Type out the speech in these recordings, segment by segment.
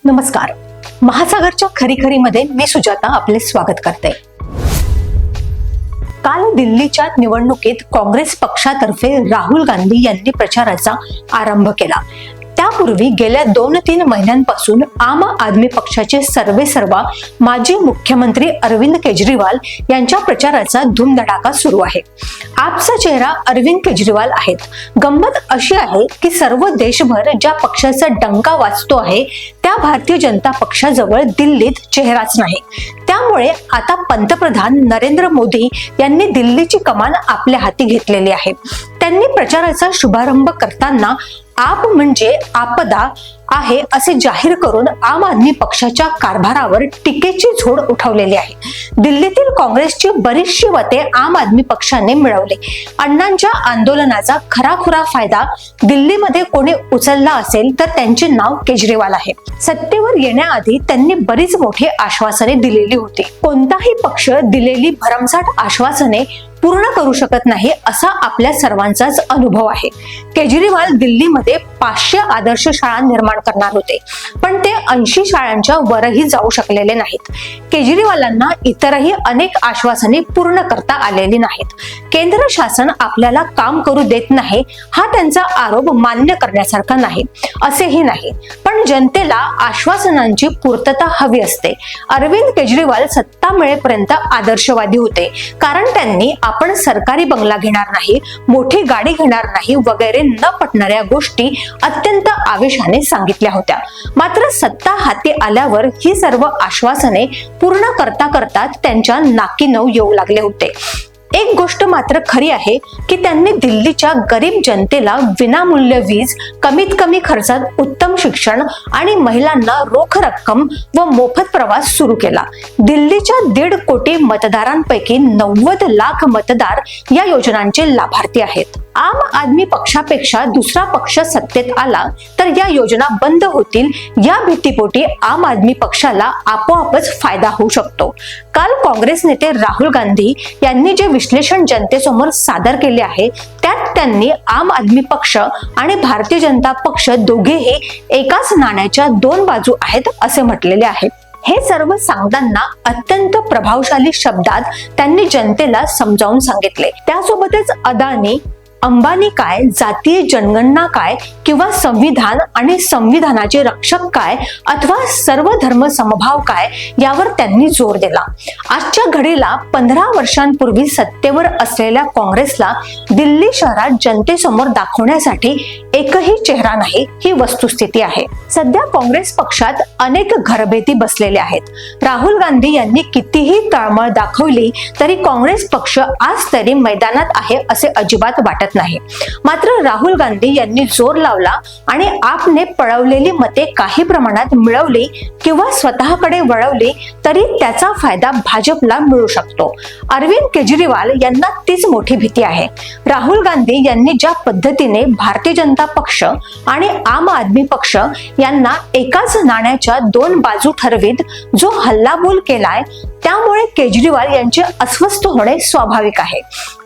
नमस्कार. महासागरच्या खरीखरीमध्ये मी सुजाता आपले स्वागत करते. काल दिल्लीच्या निवडणुकीत काँग्रेस पक्षातर्फे राहुल गांधी यांनी प्रचाराचा आरंभ केला. त्यापूर्वी गेल्या 2-3 महिन्यांपासून आम आदमी पक्षाचे सर्वेसर्वा माजी मुख्यमंत्री अरविंद केजरीवाल यांच्या प्रचाराचा धूमधडाका सुरू आहे. आपचा चेहरा अरविंद केजरीवाल आहेत. गंमत अशी आहे की सर्व देशभर ज्या पक्षाचा डंका वाजतो आहे त्या भारतीय जनता पक्षाजवळ दिल्लीत चेहराच नाही. त्यामुळे आता पंतप्रधान नरेंद्र मोदी यांनी दिल्लीची कमान आपल्या हाती घेतलेली आहे. त्यांनी प्रचाराचा शुभारंभ करताना आप म्हणजे आपदा आहे असे जाहीर करून आम आदमी पक्षाच्या कारभारावर टीकेची झोड उठवलेली आहे. दिल्लीतील काँग्रेसची बरीचशी मते आम आदमी पक्षाने मिळवली. अण्णांच्या आंदोलनाचा खराखुरा फायदा दिल्लीमध्ये कोणी उचलला असेल तर त्यांचे नाव केजरीवाल आहे. सत्तेवर येण्याआधी त्यांनी बरीच मोठी आश्वासने दिलेली होती. कोणताही पक्ष दिलेली भरमसाठ आश्वासने पूर्ण करू शकत नाही असा आपल्या सर्वांचाच अनुभव आहे. केजरीवाल दिल्लीमध्ये 500 आदर्श शाळा निर्माण करणार होते, पण ते 80 शाळांच्या वरही जाऊ शकलेले नाहीत. केजरीवालांना इतरही अनेक आश्वासने पूर्ण करता आलेली नाहीत. केंद्र शासन आपल्याला काम करू देत नाही हा त्यांचा आरोप मान्य करण्यासारखा नाही असेही नाही, पण जनतेला आश्वासनांची पूर्तता हवी असते. अरविंद केजरीवाल सत्ता मिळेपर्यंत आदर्शवादी होते, कारण त्यांनी आपण सरकारी बंगला घेणार नाही, मोठी गाडी घेणार नाही वगैरे न पटणाऱ्या गोष्टी अत्यंत आवेशाने सांगितल्या होत्या. मात्र सत्ता हाती आल्यावर ही सर्व आश्वासने पूर्ण करता करता त्यांच्या नाकीनऊ येऊ लागले होते. एक गोष्ट मात्र खरी आहे की त्यांनी दिल्लीच्या गरीब जनतेला विनामूल्य वीज, कमीत कमी खर्चात उत्तम शिक्षण आणि महिलांना रोख रक्कम व मोफत प्रवास सुरू केला. दिल्लीच्या 1.5 कोटी मतदारांपैकी 90 लाख मतदार या योजनांचे लाभार्थी आहेत. आम आदमी पक्षापेक्षा दुसरा पक्ष सत्तेत आला तर या योजना बंद होतील या भीतीपोटी आम आदमी पक्षाला आपोआपच फायदा होऊ शकतो. काल काँग्रेस नेते राहुल गांधी यांनी जे विश्लेषण जनतेसमोर सादर केले आहे त्यात त्यांनी आम आदमी पक्ष आणि भारतीय जनता पक्ष दोघेही एकाच नाण्याच्या 2 बाजू आहेत असे म्हटलेले आहे. हे सर्व सांगताना अत्यंत प्रभावशाली शब्दात त्यांनी जनतेला समजावून सांगितले. त्यासोबतच अदानी, अंबानी काय, जातीय जनगणना काय किंवा संविधान आणि संविधानाचे रक्षक काय अथवा सर्व धर्म समभाव काय यावर त्यांनी जोर दिला. आजच्या घडीला 15 वर्षांपूर्वी सत्तेवर असलेल्या काँग्रेसला दिल्ली शहरात जनतेसमोर दाखवण्यासाठी एकही चेहरा नाही ही वस्तुस्थिती आहे. सध्या काँग्रेस पक्षात अनेक घरभेती बसलेले आहेत. राहुल गांधी यांनी कितीही तळमळ दाखवली तरी काँग्रेस पक्ष आज तरी मैदानात आहे असे अजिबात वाटत नाही. मात्र राहुल गांधी यांनी जोर लावला आणि आपने पळवलेली मते काही प्रमाणात मिळवली किंवा स्वतःकडे वळवली तरी त्याचा फायदा भाजपला मिळू शकतो. अरविंद केजरीवाल यांना तीच मोठी भीती आहे. राहुल गांधी यांनी ज्या पद्धतीने भारतीय जनता पक्ष आणि आम आदमी पक्ष यांना एकाच नाण्याच्या 2 बाजू ठरवीत जो हल्लाबोल केलाय त्यामुळे केजरीवाल यांचे अस्वस्थ होणे स्वाभाविक आहे.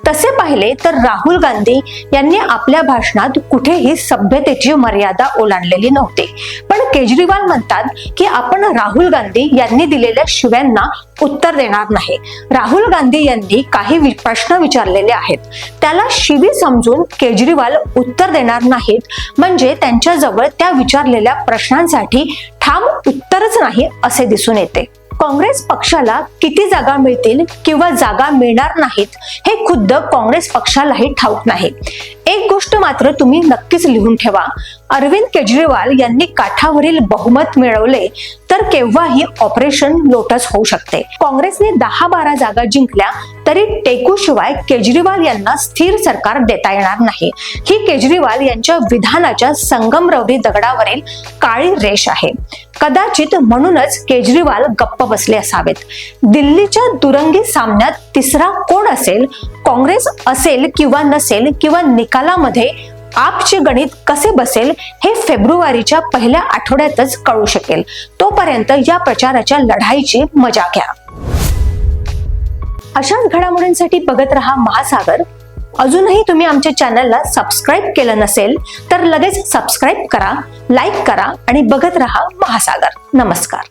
तसे पाहिले तर राहुल गांधी यांनी आपल्या भाषणात कुठेही सभ्यतेची मर्यादा ओलांडलेली नव्हती, पण केजरीवाल म्हणतात की आपण राहुल गांधी यांनी दिलेल्या शिव्यांना उत्तर देणार नाही. राहुल गांधी यांनी काही प्रश्न विचारलेले आहेत त्याला शिवी समजून केजरीवाल उत्तर देणार नाहीत म्हणजे त्यांच्याजवळ त्या विचारलेल्या प्रश्नांसाठी ठाम उत्तरच नाही असे दिसून येते. काँग्रेस पक्षाला किती जागा मिळतील किंवा जागा मिळणार नाहीत हे खुद्द काँग्रेस पक्षालाही ठाऊक नाही. एक गोष्ट मात्र तुम्ही नक्कीच लिहून ठेवा, अरविंद केजरीवाल यांनी काठावरील बहुमत मिळवले तर केव्हाही ऑपरेशन लोटस होऊ शकते. काँग्रेसने 10-12 जागा जिंकल्या तरी टेकूशिवाय केजरीवाल यांना स्थिर सरकार देता येणार नाही. ही केजरीवाल यांच्या विधानाच्या संगमरवरी दगडावरील काळी रेष आहे. कदाचित म्हणूनच केजरीवाल गप्प बसले असावेत. दिल्लीच्या दुरंगी सामन्यात तिसरा कोण असेल, काँग्रेस असेल किंवा नसेल किंवा निकालामध्ये आपचे गणित कसे बसेल हे फेब्रुवारीच्या पहिल्या आठवड्यातच कळू शकेल. तोपर्यंत या प्रचाराच्या लढाईची मजा घ्या. अशाच घडामोडींसाठी बघत रहा महासागर. अजूनही तुम्ही आमच्या चॅनलला सबस्क्राईब केलं नसेल तर लगेच सबस्क्राईब करा, लाईक करा आणि बघत रहा महासागर. नमस्कार.